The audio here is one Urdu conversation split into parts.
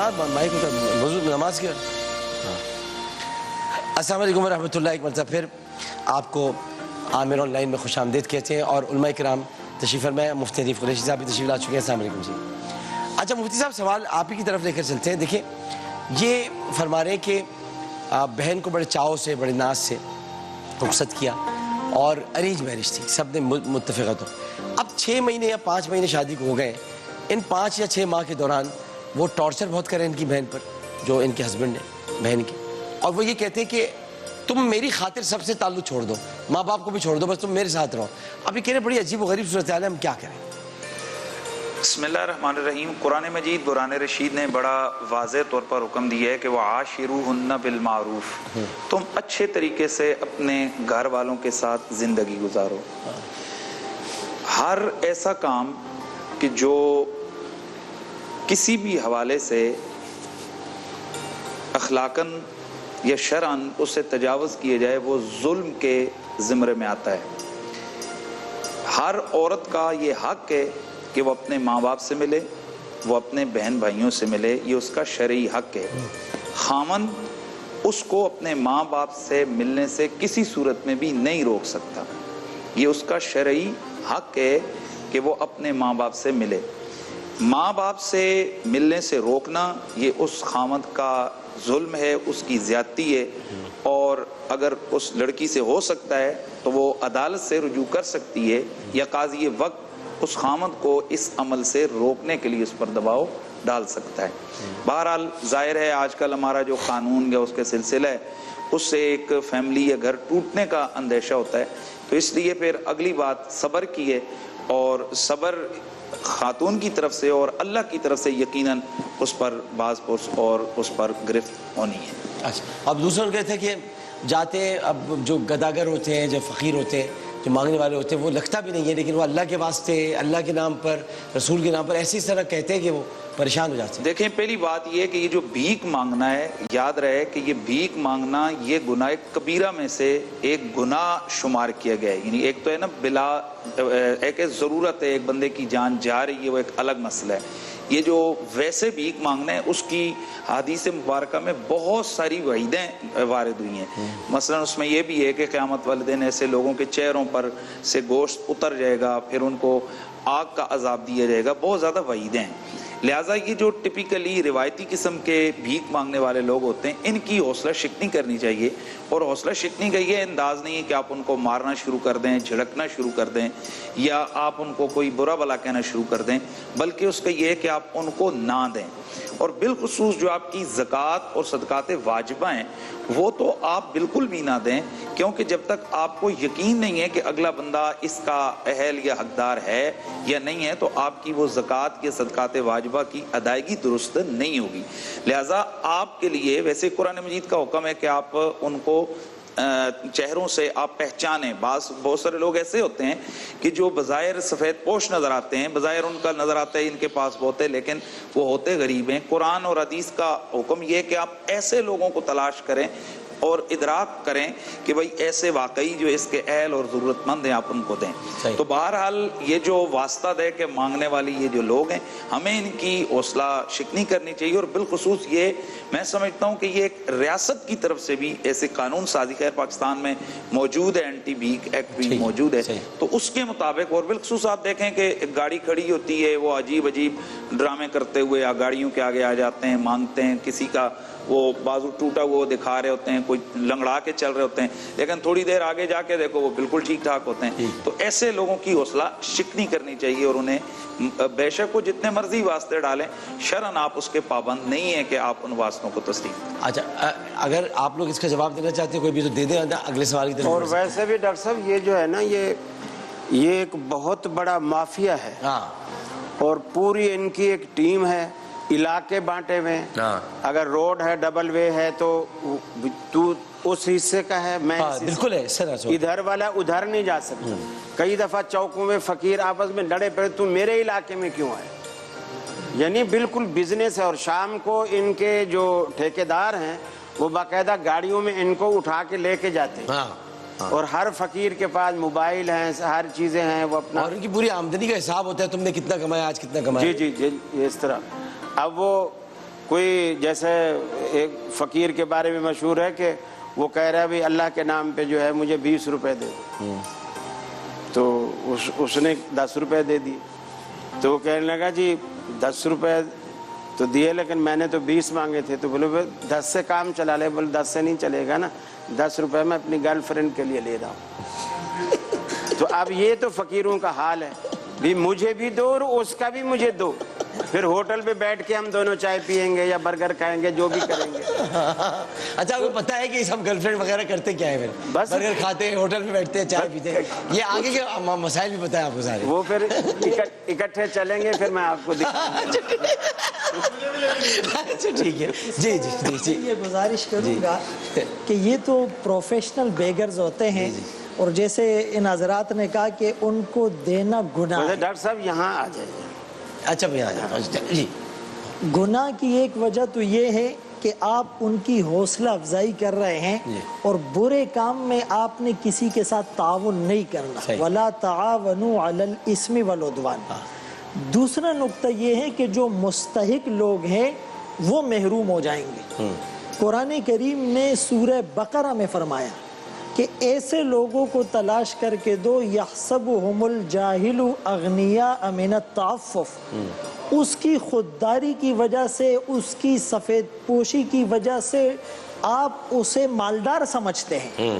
ہاں مائک وضو نماز کیا. السلام علیکم ورحمۃ اللہ. ایک مرتبہ پھر آپ کو عامر آن لائن میں خوش آمدید کہتے ہیں اور علماء کرام تشریف فرمائے. مفتی حنیف قریشی صاحب بھی تشریف لا چکے ہیں. السلام علیکم جی. اچھا مفتی صاحب سوال آپ ہی کی طرف لے کر چلتے ہیں. دیکھیں یہ فرما رہے ہیں کہ بہن کو بڑے چاؤ سے بڑے ناز سے رخصت کیا اور ارینج میرج تھی, سب نے متفقہ ہو. اب 6 مہینے یا 5 مہینے شادی کو ہو گئے, ان 5 یا 6 ماہ کے دوران وہ ٹارچر بہت کریں ان کی بہن پر, جو ان کے ہسبینڈ ہیں بہن کے, اور وہ یہ کہتے ہیں کہ تم میری خاطر سب سے تعلق چھوڑ دو, ماں باپ کو بھی چھوڑ دو, بس تم میرے ساتھ رہو. اب یہ کہہ رہے بڑی عجیب و غریب صورتحال ہے, ہم کیا کریں؟ بسم اللہ الرحمن الرحیم. قرآن مجید قرآن رشید نے بڑا واضح طور پر حکم دیا ہے کہ وَعَاشِرُوهُنَّ بِالْمَعْرُوفِ, تم اچھے طریقے سے اپنے گھر والوں کے ساتھ زندگی گزارو. ہر ایسا کام کہ جو کسی بھی حوالے سے اخلاقاً یا شرعاً اس سے تجاوز کیے جائے وہ ظلم کے زمرے میں آتا ہے. ہر عورت کا یہ حق ہے کہ وہ اپنے ماں باپ سے ملے, وہ اپنے بہن بھائیوں سے ملے, یہ اس کا شرعی حق ہے. خامن اس کو اپنے ماں باپ سے ملنے سے کسی صورت میں بھی نہیں روک سکتا, یہ اس کا شرعی حق ہے کہ وہ اپنے ماں باپ سے ملے. ماں باپ سے ملنے سے روکنا یہ اس خامد کا ظلم ہے, اس کی زیادتی ہے, اور اگر اس لڑکی سے ہو سکتا ہے تو وہ عدالت سے رجوع کر سکتی ہے یا قاضی وقت اس خامد کو اس عمل سے روکنے کے لیے اس پر دباؤ ڈال سکتا ہے. بہرحال ظاہر ہے آج کل ہمارا جو قانون یا اس کے سلسلہ ہے اس سے ایک فیملی یا گھر ٹوٹنے کا اندیشہ ہوتا ہے, تو اس لیے پھر اگلی بات صبر کی ہے, اور صبر خاتون کی طرف سے اور اللہ کی طرف سے یقیناً اس پر باز پرس اور اس پر گرفت ہونی ہے. اچھا اب دوسرے کہتے ہیں کہ جاتے ہیں, اب جو گداگر ہوتے ہیں, جو فقیر ہوتے ہیں, جو مانگنے والے ہوتے ہیں, وہ لگتا بھی نہیں ہے لیکن وہ اللہ کے واسطے, اللہ کے نام پر, رسول کے نام پر ایسی طرح کہتے ہیں کہ وہ پریشان ہو جاتے ہیں. دیکھیں پہلی بات یہ ہے کہ یہ جو بھیک مانگنا ہے, یاد رہے کہ یہ بھیک مانگنا یہ گناہ کبیرہ میں سے ایک گناہ شمار کیا گیا ہے. یعنی ایک تو ہے نا بلا ایک ضرورت ہے, ایک بندے کی جان جا رہی ہے, وہ ایک الگ مسئلہ ہے. یہ جو ویسے بھیک مانگنا ہے اس کی حدیث مبارکہ میں بہت ساری وعیدیں وارد ہوئی ہیں. مثلا اس میں یہ بھی ہے کہ قیامت والے دن ایسے لوگوں کے چہروں پر سے گوشت اتر جائے گا, پھر ان کو آگ کا عذاب دیا جائے گا, بہت زیادہ وعیدیں ہیں. لہٰذا یہ جو ٹپیکلی روایتی قسم کے بھیک مانگنے والے لوگ ہوتے ہیں ان کی حوصلہ شکنی کرنی چاہیے, اور حوصلہ شکنی کا یہ انداز نہیں ہے کہ آپ ان کو مارنا شروع کر دیں, جھڑکنا شروع کر دیں, یا آپ ان کو کوئی برا بلا کہنا شروع کر دیں, بلکہ اس کا یہ ہے کہ آپ ان کو نہ دیں. اور بالخصوص جو آپ کی زکوٰۃ اور صدقات واجبہ ہیں وہ تو آپ بالکل بھی نہ دیں, کیونکہ جب تک آپ کو یقین نہیں ہے کہ اگلا بندہ اس کا اہل یا حقدار ہے یا نہیں ہے تو آپ کی وہ زکوٰۃ یا صدقات واجبہ کی ادائیگی درست نہیں ہوگی. لہٰذا آپ کے لیے ویسے قرآن مجید کا حکم ہے کہ آپ ان کو چہروں سے آپ پہچانیں. بہت سارے لوگ ایسے ہوتے ہیں کہ جو بظاہر سفید پوش نظر آتے ہیں, بظاہر ان کا نظر آتا ہے ان کے پاس بہت ہے لیکن وہ ہوتے غریب ہیں. قرآن اور حدیث کا حکم یہ ہے کہ آپ ایسے لوگوں کو تلاش کریں اور ادراک کریں کہ بھئی ایسے واقعی جو اس کے اہل اور ضرورت مند ہیں آپ ان کو دیں. تو بہرحال یہ جو واسطہ دے کے مانگنے والی یہ جو لوگ ہیں ہمیں ان کی حوصلہ شکنی کرنی چاہیے, اور بالخصوص یہ میں سمجھتا ہوں کہ یہ ایک ریاست کی طرف سے بھی ایسے قانون سازی خیر پاکستان میں موجود ہے, اینٹی بھیک ایکٹ بھی موجود ہے, تو اس کے مطابق. اور بالخصوص آپ دیکھیں کہ گاڑی کھڑی ہوتی ہے, وہ عجیب عجیب ڈرامے کرتے ہوئے گاڑیوں کے آگے آ جاتے ہیں, مانگتے ہیں, کسی کا وہ بازو ٹوٹا وہ دکھا رہے ہوتے ہیں, کوئی لنگڑا کے چل رہے ہوتے ہیں, لیکن تھوڑی دیر آگے جا کے دیکھو وہ بالکل ٹھیک ٹھاک ہوتے ہیں. تو ایسے لوگوں کی حوصلہ شکنی کرنی چاہیے, اور انہیں بے شک وہ جتنے مرضی واسطے ڈالیں شرعاً آپ اس کے پابند نہیں ہیں کہ آپ ان واسطوں کو تسلیم. اچھا اگر آپ لوگ اس کا جواب دینا چاہتے ہیں کوئی بھی تو دے دیں اگلے سوال کی طرف. اور ویسے بھی ڈاکٹر صاحب یہ جو ہے نا یہ ایک بہت بڑا مافیا ہے, اور پوری ان کی ایک ٹیم ہے, علاقے بانٹے ہوئے ہیں. اگر روڈ ہے ڈبل وے ہے تو اس حصے کا ہے, میں بالکل ہے, ادھر والا ادھر نہیں جا سکتا. کئی دفعہ چوکوں میں فقیر آپس میں لڑے پڑے, تم میرے علاقے میں کیوں آئے. یعنی بالکل بزنس ہے. اور شام کو ان کے جو ٹھیکیدار ہیں وہ باقاعدہ گاڑیوں میں ان کو اٹھا کے لے کے جاتے ہیں, اور ہر فقیر کے پاس موبائل ہیں, ہر چیزیں ہیں, وہ اپنا, اور ان کی پوری آمدنی کا حساب ہوتا ہے, تم نے کتنا کمایا آج, کتنا کمایا. جی اس طرح. اب وہ کوئی جیسے ایک فقیر کے بارے میں مشہور ہے کہ وہ کہہ رہا ہے بھی اللہ کے نام پہ جو ہے مجھے 20 روپے دے دو، تو اس نے 10 روپے دے دیے، تو وہ کہنے لگا جی 10 روپے تو دیے لیکن میں نے تو 20 مانگے تھے، تو بولے 10 سے کام چلا لے، بولے 10 سے نہیں چلے گا نا، 10 روپے میں اپنی گرل فرینڈ کے لیے لے رہا ہوں۔ تو اب یہ تو فقیروں کا حال ہے، بھی مجھے بھی دو اور اس کا بھی مجھے دو، پھر ہوٹل پہ بیٹھ کے ہم دونوں چائے پیئیں گے یا برگر کھائیں گے، جو بھی کریں گے۔ اچھا آپ کو پتا ہے کہ ہم گرل فرینڈ وغیرہ کرتے کیا ہے؟ پھر بس برگر کھاتے ہیں، ہوٹل میں بیٹھتے ہیں، چائے پیتے ہیں، یہ آگے کے مسائل بھی پتہ ہے آپ کو سارے؟ وہ پھر اکٹھے چلیں گے، پھر میں آپ کو دکھاؤں گا۔ اچھا ٹھیک ہے، جی جی جی جی، یہ گزارش کروں گا کہ یہ تو پروفیشنل بیگرز ہوتے ہیں، اور جیسے ان حضرات نے کہا کہ ان کو دینا گناہ ہے۔ ڈاکٹر صاحب یہاں آ جائیے۔ اچھا بھیا جی، گناہ کی ایک وجہ تو یہ ہے کہ آپ ان کی حوصلہ افزائی کر رہے ہیں، اور برے کام میں آپ نے کسی کے ساتھ تعاون نہیں کرنا، وَلَا تَعَاوَنُوا عَلَى الْإِثْمِ وَالْعُدْوَانِ۔ دوسرا نقطہ یہ ہے کہ جو مستحق لوگ ہیں وہ محروم ہو جائیں گے۔ قرآن کریم نے سورہ بقرہ میں فرمایا کہ ایسے لوگوں کو تلاش کر کے دو، یحسبہم الجاہل اغنیاء من التعفف، اس کی خودداری کی وجہ سے، اس کی سفید پوشی کی وجہ سے آپ اسے مالدار سمجھتے ہیں،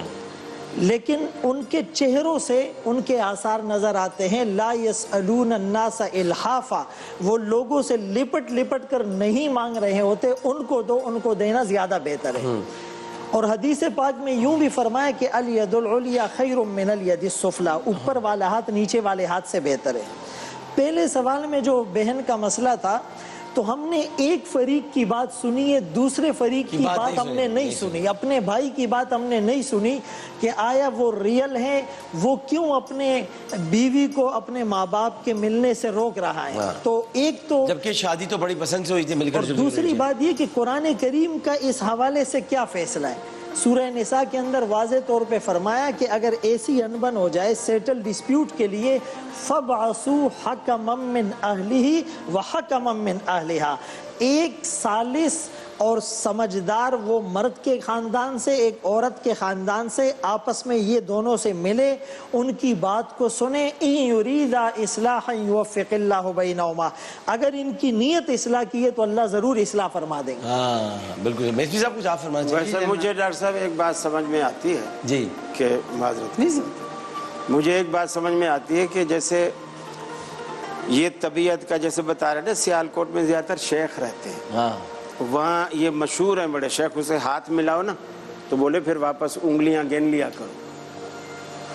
لیکن ان کے چہروں سے ان کے آثار نظر آتے ہیں۔ لا یسألون الناس الحافا، وہ لوگوں سے لپٹ لپٹ کر نہیں مانگ رہے ہوتے، ان کو دو، ان کو دینا زیادہ بہتر ہے۔ اور حدیث پاک میں یوں بھی فرمایا کہ الید العلیٰ خیر من الید السفلیٰ، اوپر والا ہاتھ نیچے والے ہاتھ سے بہتر ہے۔ پہلے سوال میں جو بہن کا مسئلہ تھا، تو ہم نے ایک فریق کی بات سنی ہے، دوسرے فریق کی بات ہم نے نہیں سنی، اپنے بھائی کی بات ہم نے نہیں سنی کہ آیا وہ ریئل ہے، وہ کیوں اپنے بیوی کو اپنے ماں باپ کے ملنے سے روک رہا ہے۔ تو ایک تو جبکہ شادی تو بڑی پسند سے ہوئی تھی، مل کر، دوسری بات یہ کہ قرآن کریم کا اس حوالے سے کیا فیصلہ ہے؟ سورہ نساء کے اندر واضح طور پہ فرمایا کہ اگر ایسی انبن ہو جائے سیٹل ڈسپیوٹ کے لیے، فَبْعَثُوا حَكَمًا مِّنْ أَهْلِهِ وَحَكَمًا مِّنْ أَهْلِهَا، ایک سالس اور سمجھدار وہ مرد کے خاندان سے، ایک عورت کے خاندان سے، آپس میں یہ دونوں سے ملے، ان کی بات کو سنیں۔ إِن يُرِيدَ إِصْلَاحًا يُوَفِّقِ اللَّهُ بَيْنَهُمَا، اگر ان کی نیت اصلاح کی ہے تو اللہ ضرور اصلاح فرما دیں گے۔ ہاں بالکل، میسوی صاحب کچھ آپ فرمانا چاہیے؟ ویسے مجھے ڈاکٹر صاحب ایک بات سمجھ میں آتی ہے جی، کہ معذرت، مجھے ایک بات سمجھ میں آتی ہے کہ جیسے یہ طبیعت کا جیسے بتا رہے ہیں، سیالکوٹ میں زیادہ تر شیخ رہتے ہیں، ہاں وہاں یہ مشہور ہیں بڑے شیخ، اسے ہاتھ ملاؤ نا تو بولے پھر واپس انگلیاں گن لیا کرو،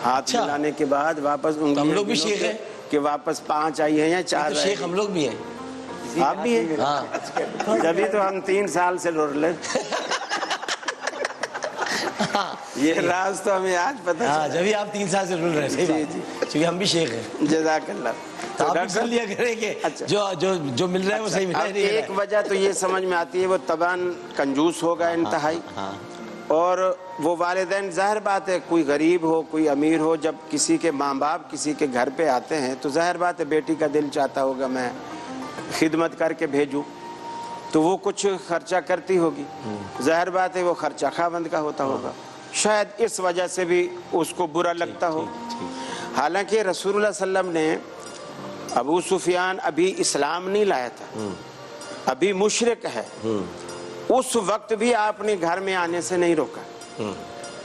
ہاتھ ملانے کے بعد واپس انگلیاں، ہم لوگ بھی شیخ ہیں کہ واپس 5 آئی ہیں یا 4 تو شیخ ہم لوگ بھی ہیں، آپ بھی ہیں؟ ہاں جبھی تو ہم 3 سال سے لڑ لیں، یہ راز تو ہمیں آج پتہ ہاں، جبھی آپ 3 سال سے رول رہے ہیں، کیونکہ ہم بھی شیخ ہیں۔ جزاک اللہ۔ تو آپ بھی سن لیا کریں کہ جو مل رہا ہے وہ صحیح مل رہا ہے۔ ایک وجہ تو یہ سمجھ میں آتی ہے وہ طبعاً کنجوس ہوگا انتہائی، اور وہ والدین، ظاہر بات ہے کوئی غریب ہو کوئی امیر ہو، جب کسی کے ماں باپ کسی کے گھر پہ آتے ہیں تو ظاہر بات ہے بیٹی کا دل چاہتا ہوگا میں خدمت کر کے بھیجوں، تو وہ کچھ خرچہ کرتی ہوگی، ظاہر بات ہے وہ خرچہ خاوند کا ہوتا ہوگا، شاید اس وجہ سے بھی اس کو برا لگتا ہو۔ حالانکہ رسول اللہ صلی اللہ علیہ وسلم نے ابو سفیان ابھی اسلام نہیں لایا تھا، ابھی مشرک ہے، اس وقت بھی آپ نے گھر میں آنے سے نہیں روکا،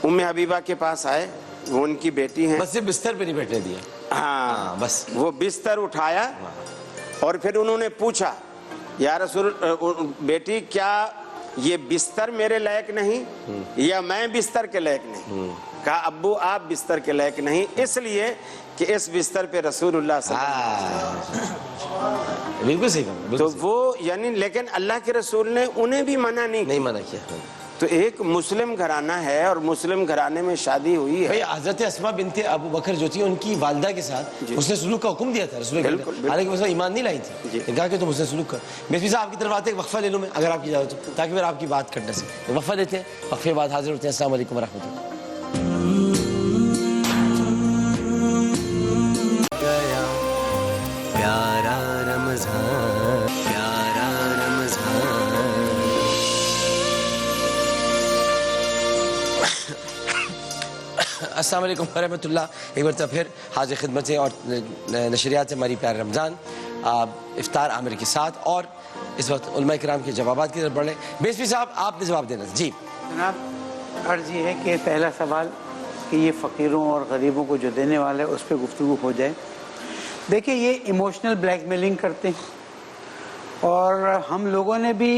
ام حبیبہ کے پاس آئے، وہ ان کی بیٹی ہیں، بس صرف بستر پہ نہیں بیٹھنے دیا، ہاں بس وہ بستر اٹھایا اور پھر انہوں نے پوچھا یا رسول بیٹی کیا یہ بستر میرے لائق نہیں یا میں بستر کے لائق نہیں؟ کہا ابو آپ بستر کے لائق نہیں، اس لیے کہ اس بستر پہ رسول اللہ صلی اللہ علیہ وسلم، بالکل صحیح، تو وہ یعنی لیکن اللہ کے رسول نے انہیں بھی منع نہیں منع کیا۔ تو ایک مسلم گھرانہ ہے اور مسلم گھرانے میں شادی ہوئی ہے۔ بھئی حضرت اسماء بنت ابو بکر جو تھی ان کی والدہ کے ساتھ اس نے سلوک کا حکم دیا تھا رسول اللہ، حالانکہ وہ ایمان نہیں لائی تھی، کہا کہ تم اس نے سلوک کر۔ میسوی صاحب آپ کی طرف آتے ہیں، وقفہ لے لوں میں اگر آپ کی اجازت ہو، تاکہ پھر آپ کی بات کرنے سے وقفہ لیتے ہیں، وقفے بعد حاضر ہوتے ہیں۔ السلام علیکم ورحمۃ اللہ۔ پیارا رمضان، پیارا رمضان، السلام علیکم ورحمۃ اللہ. ایک مرتبہ پھر حاضر خدمت ہے اور نشریات سے ہماری پیار رمضان افطار عامر کے ساتھ, اور اس وقت علماء کرام کے جوابات کی طرف بڑھ رہے ہیں. بیسوی صاحب آپ نے جواب دینا جی. جناب عرض یہ ہے کہ پہلا سوال کہ یہ فقیروں اور غریبوں کو جو دینے والا ہے اس پہ گفتگو ہو جائے. دیکھیں یہ ایموشنل بلیک میلنگ کرتے ہیں, اور ہم لوگوں نے بھی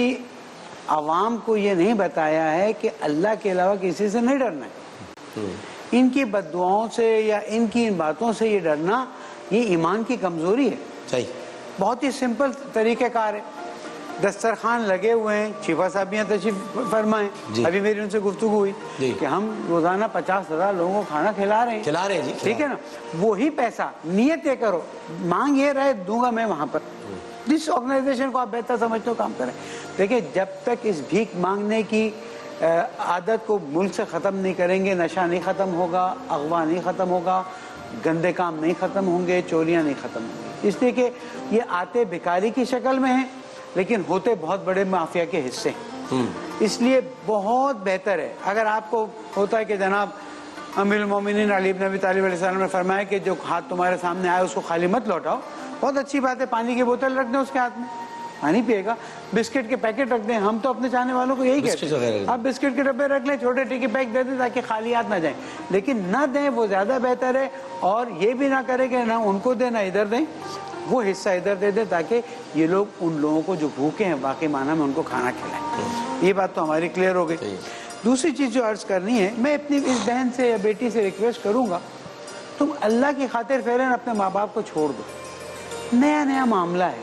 عوام کو یہ نہیں بتایا ہے کہ اللہ کے علاوہ کسی سے نہیں ڈرنا ہے. ان کی بد دعاؤں سے یا ان کی ان باتوں سے یہ ڈرنا یہ ایمان کی کمزوری ہے. صحیح. بہت ہی سمپل طریقہ کار ہے. دسترخوان لگے ہوئے ہیں, شیفا صاحب یہاں تشریف فرمائیں, ابھی میری ان سے گفتگو ہوئی کہ ہم روزانہ 50,000 لوگوں کو کھانا کھلا رہے ہیں جی, ٹھیک ہے نا. وہی پیسہ نیت یہ کرو, مانگ یہ رہے دوں گا میں وہاں پر, جس آرگنائزیشن کو آپ بہتر سمجھتے ہو کام کریں. دیکھیں جب تک اس بھیک مانگنے کی عادت کو ملک سے ختم نہیں کریں گے, نشہ نہیں ختم ہوگا, اغوا نہیں ختم ہوگا, گندے کام نہیں ختم ہوں گے, چوریاں نہیں ختم ہوں گی. اس لیے کہ یہ آتے بھکاری کی شکل میں ہیں لیکن ہوتے بہت بڑے مافیا کے حصے ہیں. اس لیے بہت بہتر ہے اگر آپ کو ہوتا ہے کہ جناب امیر المومنین علی بن ابی طالب علیہ السلام نے فرمایا کہ جو ہاتھ تمہارے سامنے آئے اس کو خالی مت لوٹاؤ. بہت اچھی بات ہے, پانی کی بوتل رکھ دیں اس کے ہاتھ میں, پانی پیے گا. بسکٹ کے پیکٹ رکھ دیں, ہم تو اپنے چاہنے والوں کو یہی کہتے ہیں آپ بسکٹ کے ڈبے رکھ لیں, چھوٹے ٹکی پیک دے دیں تاکہ خالی ہاتھ نہ جائیں. لیکن نہ دیں وہ زیادہ بہتر ہے, اور یہ بھی نہ کریں کہ نہ ان کو دیں نہ ادھر دیں, وہ حصہ ادھر دے دیں تاکہ یہ لوگ ان لوگوں کو جو بھوکے ہیں واقعی معنی میں ان کو کھانا کھلائیں. یہ بات تو ہماری کلیئر ہو گئی. دوسری چیز جو عرض کرنی ہے, میں اپنی اس بہن سے یا بیٹی سے ریکویسٹ کروں گا, تم اللہ کی خاطر فعلاً اپنے ماں باپ کو چھوڑ دو. نیا نیا معاملہ ہے,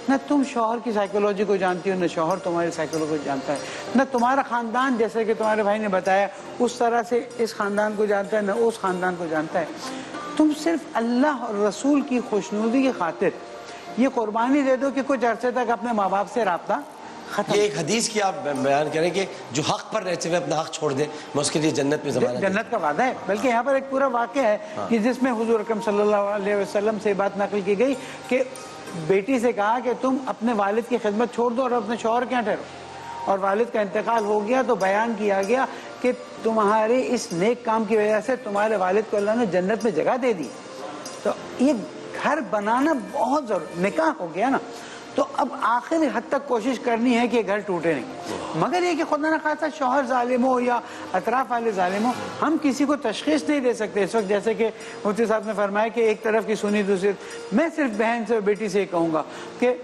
نہ تم شوہر کی سائیکولوجی کو جانتی ہو, نہ شوہر تمہاری سائیکولوجی کو جانتا ہے, نہ تمہارا خاندان جیسے کہ تمہارے بھائی نے بتایا اس طرح سے اس خاندان کو جانتا ہے, نہ اس خاندان کو جانتا ہے. تم صرف اللہ اور رسول کی خوشنودی کی خاطر یہ قربانی دے دو کہ کچھ عرصے تک اپنے ماں باپ سے رابطہ ختم. یہ ایک حدیث کی آپ بیان کریں کہ جو حق پر رہتے ہوئے اپنا حق چھوڑ دے میں اس کے لیے جنت میں ضمانت, جنت کا وعدہ ہے. بلکہ یہاں پر ایک پورا واقعہ ہے کہ جس میں حضور اکرم صلی اللہ علیہ وسلم سے بات نقل کی گئی کہ بیٹی سے کہا کہ تم اپنے والد کی خدمت چھوڑ دو اور اپنے شوہر کے یہاں ٹھہرو, اور والد کا انتقال ہو گیا تو بیان کیا گیا کہ تمہارے اس نیک کام کی وجہ سے تمہارے والد کو اللہ نے جنت میں جگہ دے دی. تو یہ گھر بنانا بہت ضروری, نکاح ہو گیا نا, تو اب آخری حد تک کوشش کرنی ہے کہ گھر ٹوٹے نہیں. مگر یہ کہ خدا نہ خواستہ شوہر ظالم ہو یا اطراف والے ظالم ہو, ہم کسی کو تشخیص نہیں دے سکتے اس وقت. جیسے کہ مفتی صاحب نے فرمایا کہ ایک طرف کی سنی دوسری, میں صرف بہن سے بیٹی سے کہوں گا کہ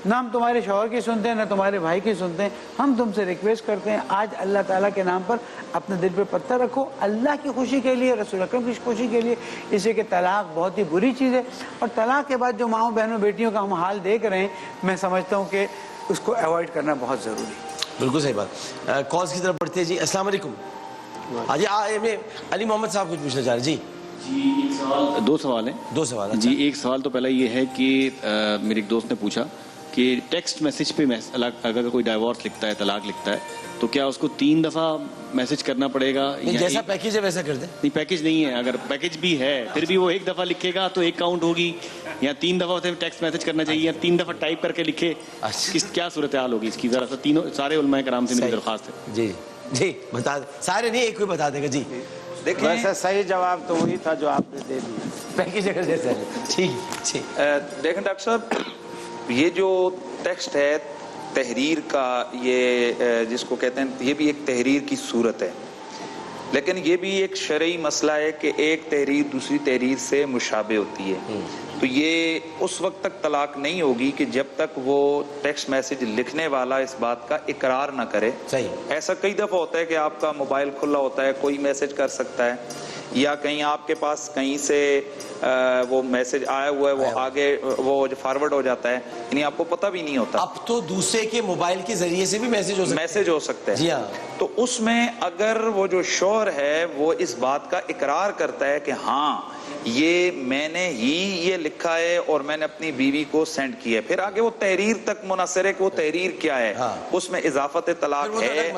نہ ہم تمہارے شوہر کی سنتے ہیں نہ تمہارے بھائی کی سنتے ہیں. ہم تم سے ریکویسٹ کرتے ہیں آج اللہ تعالیٰ کے نام پر اپنے دل پہ پتھر رکھو, اللہ کی خوشی کے لیے, رسول اکرم کی خوشی کے لیے. اس لیے کہ طلاق بہت ہی بری چیز ہے, اور طلاق کے بعد جو ماؤں بہنوں بیٹیوں کا ہم حال دیکھ رہے ہیں, میں سمجھتا ہوں کہ اس کو ایوائڈ کرنا بہت ضروری ہے. بالکل صحیح بات. کالز کی طرف بڑھتے ہیں جی. السلام علیکم. جی علی محمد صاحب کچھ پوچھنا چاہ رہے ہیں. جی دو سوال ہیں. دو سوال. جی ایک سوال تو پہلا یہ ہے کہ میرے ایک دوست نے پوچھا کہ ٹیکسٹ میسج پہ اگر کوئی ڈائیورس لکھتا ہے, طلاق لکھتا ہے, تو کیا اس کو 3 دفعہ میسج کرنا پڑے گا؟ جیسا پیکیج ہے ویسا کر دیں. نہیں پیکیج نہیں ہے, اگر پیکیج بھی ہے پھر بھی وہ 1 دفعہ لکھے گا تو 1 کاؤنٹ ہوگی, یا 3 دفعہ ٹیکسٹ میسج کرنا چاہیے, یا 3 دفعہ ٹائپ کر کے لکھے, کیا صورتحال ہوگی اس کی؟ ذرا سا تینوں سارے علماء کرام سے میری درخواست ہے. جی جی بتا دیں, سارے نہیں ایک کوئی بتا دے گا. جی دیکھیں ویسے صحیح جواب تو وہی تھا جو آپ نے دے دیا, پیکیج اگر جیسا ہے. ٹھیک ٹھیک. دیکھیں ڈاکٹر صاحب, یہ جو ٹیکسٹ ہے تحریر کا, یہ جس کو کہتے ہیں, یہ بھی ایک تحریر کی صورت ہے, لیکن یہ بھی ایک شرعی مسئلہ ہے کہ ایک تحریر دوسری تحریر سے مشابہ ہوتی ہے. تو یہ اس وقت تک طلاق نہیں ہوگی کہ جب تک وہ ٹیکسٹ میسج لکھنے والا اس بات کا اقرار نہ کرے. صحیح. ایسا کئی دفعہ ہوتا ہے کہ آپ کا موبائل کھلا ہوتا ہے, کوئی میسج کر سکتا ہے, یا کہیں آپ کے پاس کہیں سے وہ میسج آیا ہوا ہے, وہ آگے وہ فارورڈ ہو جاتا ہے, یعنی آپ کو پتہ بھی نہیں ہوتا. اب تو دوسرے کے موبائل کے ذریعے سے بھی میسج ہو سکتا ہے. جی ہاں. تو اس میں اگر وہ جو شوہر ہے وہ اس بات کا اقرار کرتا ہے کہ ہاں یہ میں نے ہی یہ لکھا ہے اور میں نے اپنی بیوی کو سینڈ کیا ہے, پھر آگے وہ تحریر تک منحصر ہے کہ وہ تحریر کیا ہے. اس میں اضافت طلاق ہے,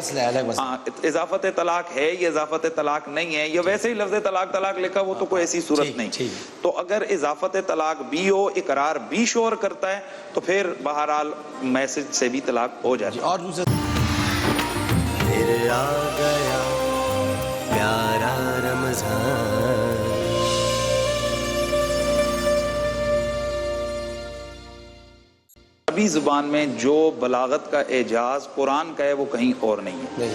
اضافت طلاق ہے یا اضافت طلاق نہیں ہے, یا ویسے ہی لفظ طلاق لکھا, وہ تو کوئی ایسی صورت نہیں. تو اگر اضافت طلاق بھی ہو, اقرار بھی شوہر کرتا ہے, تو پھر بہرحال میسج سے بھی طلاق ہو جاتی ہے. اور دوسرا پھر آ گیا پیارا رمضان. عربی زبان میں جو بلاغت کا اعجاز قرآن کا ہے وہ کہیں اور نہیں ہے.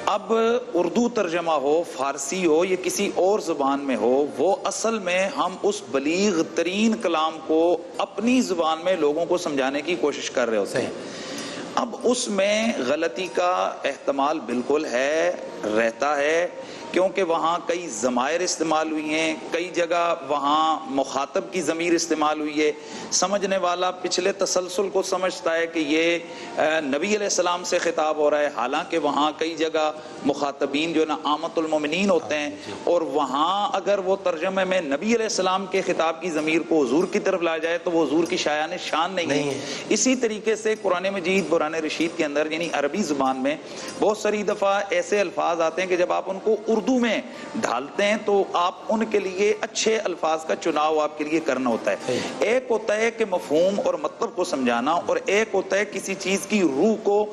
اب اردو ترجمہ ہو، فارسی ہو یا کسی اور زبان میں ہو، وہ اصل میں ہم اس بلیغ ترین کلام کو اپنی زبان میں لوگوں کو سمجھانے کی کوشش کر رہے ہوتے ہیں. اب اس میں غلطی کا احتمال بالکل ہے، رہتا ہے، کیونکہ وہاں کئی ضمائر استعمال ہوئی ہیں، کئی جگہ وہاں مخاطب کی ضمیر استعمال ہوئی ہے. سمجھنے والا پچھلے تسلسل کو سمجھتا ہے کہ یہ نبی علیہ السلام سے خطاب ہو رہا ہے، حالانکہ وہاں کئی جگہ مخاطبین جو نا عامت المومنین ہوتے ہیں، اور وہاں اگر وہ ترجمے میں نبی علیہ السلام کے خطاب کی ضمیر کو حضور کی طرف لایا جائے تو وہ حضور کی شایان شان نہیں ہے. اسی طریقے سے قرآن مجید قرآن رشید کے اندر یعنی عربی زبان میں بہت ساری دفعہ ایسے الفاظ آتے ہیں کہ جب آپ ان کو اردو میں ڈھالتے ہیں تو آپ ان کے لیے اچھے الفاظ کا چناؤ آپ کے لیے کرنا ہوتا ہے. ایک ہوتا ہے کہ مفہوم اور مطلب کو سمجھانا، اور ایک ہوتا ہے کسی چیز کی روح کو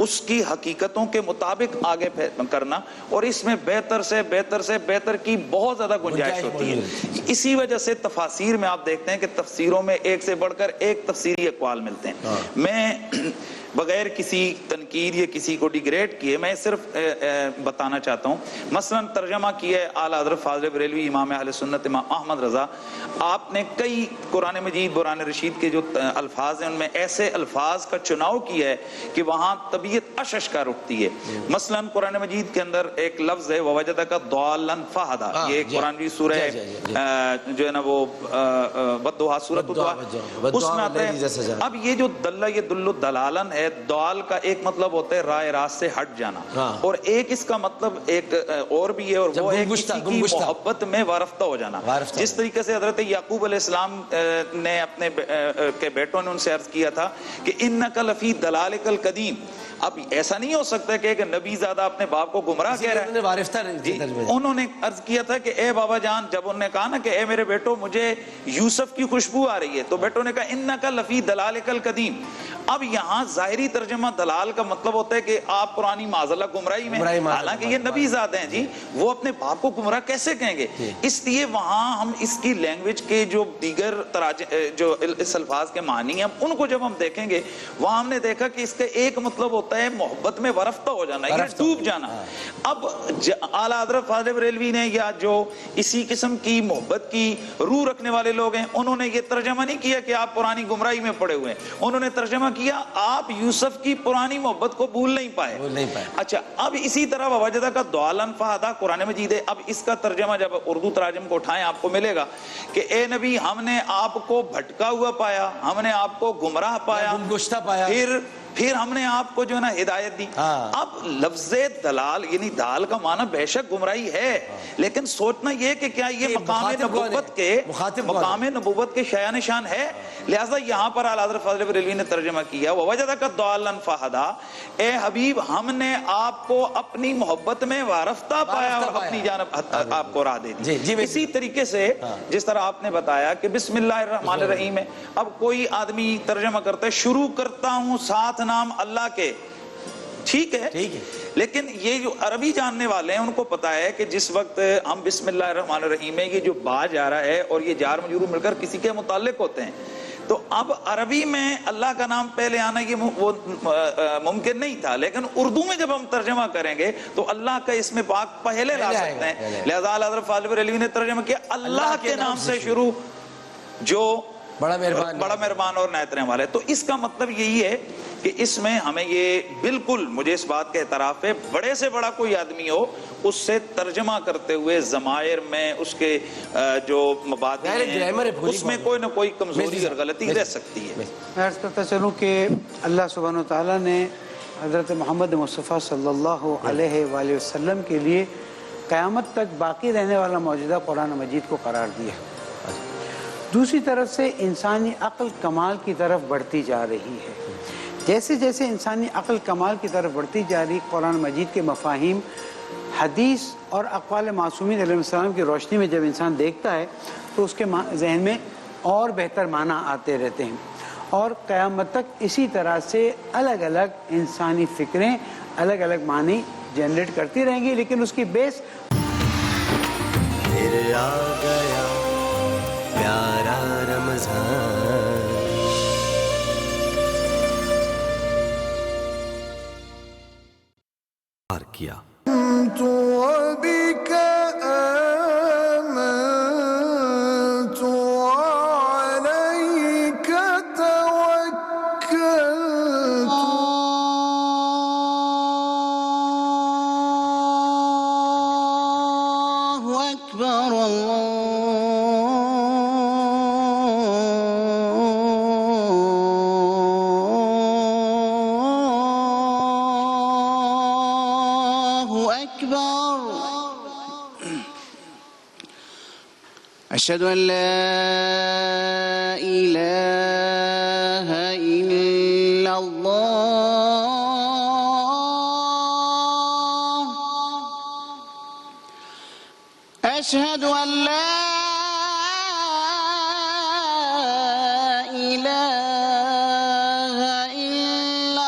اس کی حقیقتوں کے مطابق آگے کرنا، اور اس میں بہتر سے بہتر کی بہت زیادہ گنجائش ہوتی ہے. اسی وجہ سے تفاسیر میں آپ دیکھتے ہیں کہ تفسیروں میں ایک سے بڑھ کر ایک تفسیری اقوال ملتے ہیں. میں بغیر کسی تنقید یا کسی کو ڈیگریڈ کیے میں صرف بتانا چاہتا ہوں. مثلا ترجمہ کیا ہے اعلیٰ حضرت فاضل بریلوی امام اہل سنت امام احمد رضا. آپ نے کئی قرآن مجید قرآن رشید کے جو الفاظ ہیں ان میں ایسے الفاظ کا چناؤ کیا ہے کہ وہاں طبیعت اشش کر اٹھتی ہے. مثلا قرآن مجید کے اندر ایک لفظ ہے ووجدک ضالا فہدا، یہ قرآن کی سورہ جو ہے نا وہ والضحیٰ سورۃ الضحیٰ اس میں آتا ہے. اب یہ جو دلہ یہ دل دلالن ہے، دال کا ایک مطلب ہوتا ہے راہ راست سے ہٹ جانا، اور ایک اس کا مطلب ایک اور بھی ہے، اور وہ ہے کسی کی محبت میں وارفتہ ہو جانا. جس طریقے سے حضرت یعقوب علیہ السلام نے اپنے کے بیٹوں نے ان سے عرض کیا تھا کہ انک لفی دلالک القدیم. اب ایسا نہیں ہو سکتا کہ ایک نبی زادہ اپنے باپ کو گمراہ کہہ رہا ہے. انہوں نے عرض کیا تھا کہ اے بابا جان، جب انہوں نے کہا نا کہ اے میرے بیٹو مجھے یوسف کی خوشبو آ رہی ہے، تو بیٹوں نے کہا انک لفی دلالک القدیم. اب یہاں ظاہری ترجمہ دلال کا مطلب ہوتا ہے کہ آپ پرانی معذلہ گمراہی میں، حالانکہ یہ نبی زادہ ہیں جی، وہ اپنے باپ کو گمراہ کیسے کہیں گے؟ اس لیے وہاں ہم اس کی لینگویج کے جو دیگر جو اس الفاظ کے معنی ہیں ان کو جب ہم دیکھیں گے، وہاں ہم نے دیکھا کہ اس کا ایک مطلب ہوتا ہے محبت میں ورفتہ ہو جانا، یہ ڈوب جانا. اب اعلیٰ حضرت فاضل بریلوی نے یا جو اسی قسم کی محبت کی روح رکھنے والے لوگ ہیں، انہوں نے یہ ترجمہ نہیں کیا کہ آپ پرانی گمراہی میں پڑے ہوئے ہیں. انہوں نے ترجمہ کیا آپ یوسف کی پرانی محبت کو بھول نہیں پائے. اچھا، اب اسی طرح ووجدہ کا ضالا فہدا قرآن مجید ہے. اب اس کا ترجمہ جب اردو تراجم کو اٹھائیں آپ کو ملے گا کہ اے نبی ہم نے آپ کو بھٹکا ہوا پایا، ہم نے آپ کو گمراہ پایا، پھر ہم نے آپ کو جو ہے نا ہدایت دی. اب لفظ دلال یعنی دال کا معنی بے شک گمراہی ہے، لیکن سوچنا یہ کہ کیا یہ مقام نبوت کے شایان شان ہے. لہذا یہاں پر اعلیٰ حضرت فاضل بریلوی نے ترجمہ کیا ووجدک ضالا فہدا، اے حبیب ہم نے آپ کو اپنی محبت میں وارفتہ پایا اور اپنی جانب آپ کو راہ دے دی. اسی طریقے سے جس طرح آپ نے بتایا کہ بسم اللہ الرحمن الرحیم ہے، اب کوئی آدمی ترجمہ کرتا ہے شروع کرتا ہوں ساتھ نام اللہ کے، ٹھیک ہے، لیکن یہ جو عربی جاننے والے ہیں ان کو پتا ہے کہ جس وقت ہم بسم اللہ الرحمن الرحیم میں یہ جو با جا رہا ہے اور یہ جار مجرور مل کر کسی کے متعلق ہوتے ہیں، تو اب عربی میں اللہ کا نام پہلے آنا یہ وہ ممکن نہیں تھا، لیکن اردو میں جب ہم ترجمہ کریں گے تو اللہ کا اسم پاک پہلے لا سکتے ہیں. لہذا حضرت فاضل بریلوی نے ترجمہ کیا اللہ کے نام سے شروع جو بڑا مہربان اور نہایت رحم والا ہے. تو اس کا مطلب یہی ہے کہ اس میں ہمیں یہ بالکل مجھے اس بات کا اعتراف ہے، بڑے سے بڑا کوئی آدمی ہو اس سے ترجمہ کرتے ہوئے ضمائر میں اس کے جو مبادی ہیں اس میں کوئی نہ کوئی کمزوری اور غلطی رہ سکتی ہے. میں عرض کرتا چلوں کہ اللہ سبحانہ و تعالیٰ نے حضرت محمد مصطفیٰ صلی اللہ علیہ وآلہ وسلم کے لیے قیامت تک باقی رہنے والا موجودہ قرآن مجید کو قرار دیا. دوسری طرف سے انسانی عقل کمال کی طرف بڑھتی جا رہی ہے. جیسے جیسے انسانی عقل کمال کی طرف بڑھتی جا رہی، قرآن مجید کے مفاہیم حدیث اور اقوال معصومین علیہ السلام کی روشنی میں جب انسان دیکھتا ہے تو اس کے ذہن میں اور بہتر معنی آتے رہتے ہیں، اور قیامت تک اسی طرح سے الگ الگ انسانی فکریں الگ الگ معنی جنریٹ کرتی رہیں گی، لیکن اس کی بیس پھر آ گیا پیارا رمضان. کیا۔ وبك آمنت وعليك توكلت الله أكبر الله أكبر أشهد أن لا إله إلا الله أشهد أن لا إله إلا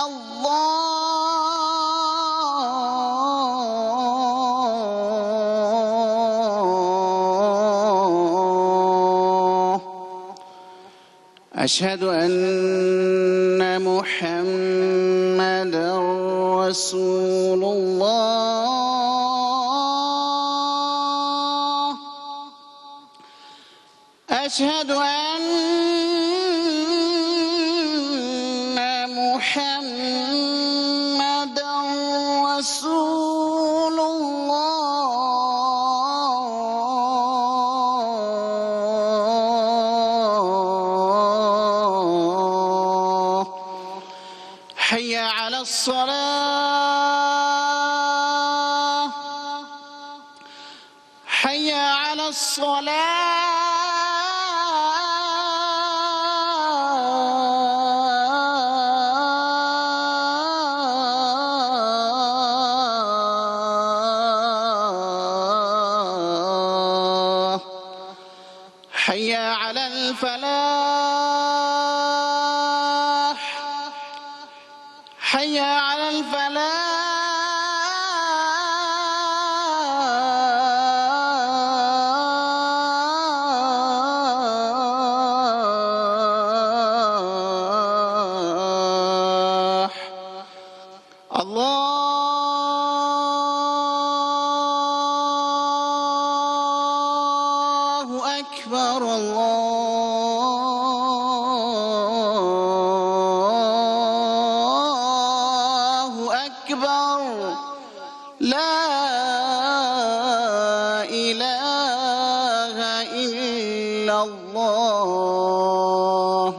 الله أشهد أن محمدا رسول الله أشهد أن محمدا رسول الله حي على الصلاة حي على الصلاة حي على الفلاح حي على الفلاح الله أكبر الله أكبر لا إله إلا الله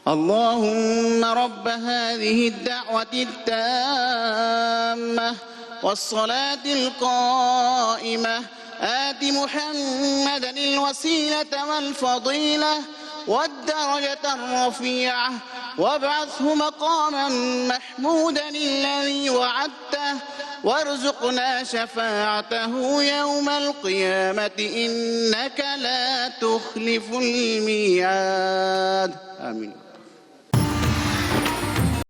اللهم رب هذه الدعوة التامة والصلاة القائمة آت محمدا الوسيلة والفضيلة والدرجة الرفيعة وابعثه مقاما محمودا الذي وعدته وارزقنا شفاعته يوم القيامة إنك لا تخلف الميعاد آمين.